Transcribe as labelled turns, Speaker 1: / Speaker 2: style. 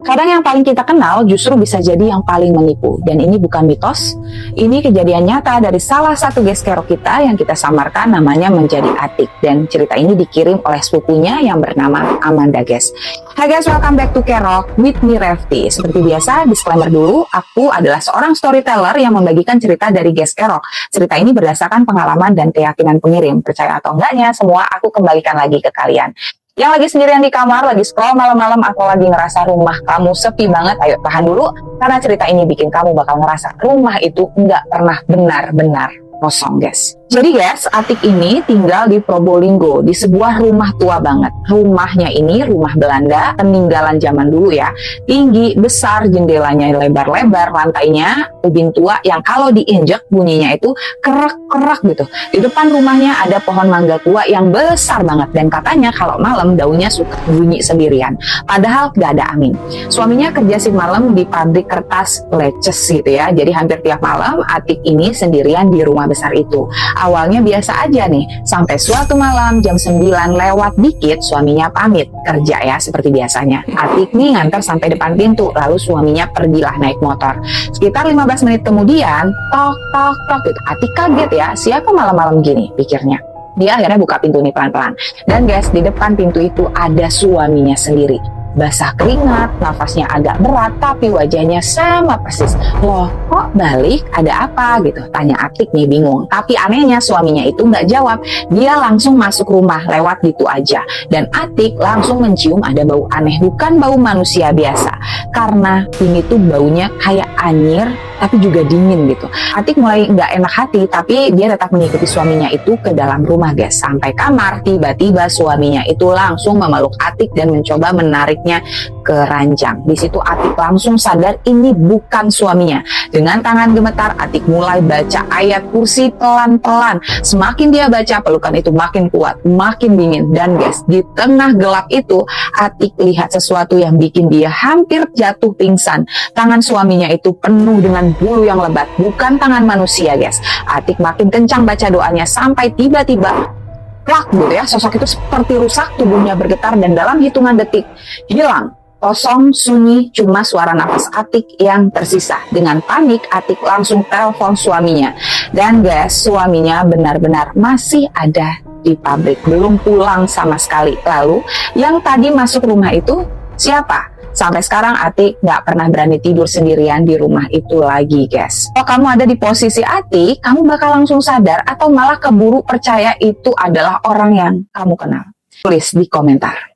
Speaker 1: Kadang yang paling kita kenal justru bisa jadi yang paling menipu. Dan ini bukan mitos, ini kejadian nyata dari salah satu geskerok kita yang kita samarkan namanya menjadi Atik. Dan cerita ini dikirim oleh sepupunya yang bernama Amanda, guys. Hai guys, welcome back to Kerok with me Refty. Seperti biasa, disclaimer dulu, aku adalah seorang storyteller yang membagikan cerita dari geskerok. Cerita ini berdasarkan pengalaman dan keyakinan pengirim. Percaya atau enggaknya, semua aku kembalikan lagi ke kalian. Yang lagi sendirian di kamar, lagi scroll malam-malam, atau lagi ngerasa rumah kamu sepi banget, ayo tahan dulu, karena cerita ini bikin kamu bakal ngerasa rumah itu nggak pernah benar-benar kosong, guys. Jadi guys, Atik ini tinggal di Probolinggo, di sebuah rumah tua banget. Rumahnya ini rumah Belanda, peninggalan zaman dulu ya. Tinggi, besar, jendelanya lebar-lebar, lantainya ubin tua yang kalau diinjek bunyinya itu kerak-kerak gitu. Di depan rumahnya ada pohon mangga tua yang besar banget. Dan katanya kalau malam daunnya suka bunyi sendirian. Padahal gak ada angin. Suaminya kerja shift malam di pabrik kertas leces gitu ya. Jadi hampir tiap malam Atik ini sendirian di rumah besar itu. Awalnya biasa aja nih, sampai suatu malam jam 9 lewat dikit suaminya pamit kerja ya seperti biasanya. Atik nih ngantar sampai depan pintu, lalu suaminya pergilah naik motor. Sekitar 15 menit kemudian, tok tok tok gitu. Atik kaget ya, siapa malam-malam gini pikirnya. Dia akhirnya buka pintu nih pelan-pelan. Dan guys, di depan pintu itu ada suaminya sendiri. Basah keringat, nafasnya agak berat, tapi wajahnya sama persis. Loh, kok balik? Ada apa? Gitu, tanya Atik nih bingung. Tapi anehnya suaminya itu nggak jawab. Dia langsung masuk rumah, lewat gitu aja. Dan Atik langsung mencium ada bau aneh, bukan bau manusia biasa. Karena ini tuh baunya kayak anyir, tapi juga dingin gitu. Atik mulai nggak enak hati, tapi dia tetap mengikuti suaminya itu ke dalam rumah, guys. Sampai kamar, tiba-tiba suaminya itu langsung memeluk Atik dan mencoba menariknya ke ranjang. Di situ Atik langsung sadar ini bukan suaminya. Dengan tangan gemetar, Atik mulai baca ayat kursi pelan-pelan. Semakin dia baca, pelukan itu makin kuat, makin dingin. Dan guys, di tengah gelap itu, Atik lihat sesuatu yang bikin dia hampir jatuh pingsan. Tangan suaminya itu penuh dengan bulu yang lebat, bukan tangan manusia, guys. Atik makin kencang baca doanya sampai tiba-tiba plak gitu ya, sosok itu seperti rusak, tubuhnya bergetar dan dalam hitungan detik hilang. Kosong, sunyi, cuma suara nafas Atik yang tersisa. Dengan panik, Atik langsung telepon suaminya. Dan guys, suaminya benar-benar masih ada di pabrik, belum pulang sama sekali. Lalu, yang tadi masuk rumah itu siapa? Sampai sekarang Atik nggak pernah berani tidur sendirian di rumah itu lagi, guys. Kalau kamu ada di posisi Atik, kamu bakal langsung sadar atau malah keburu percaya itu adalah orang yang kamu kenal? Tulis di komentar.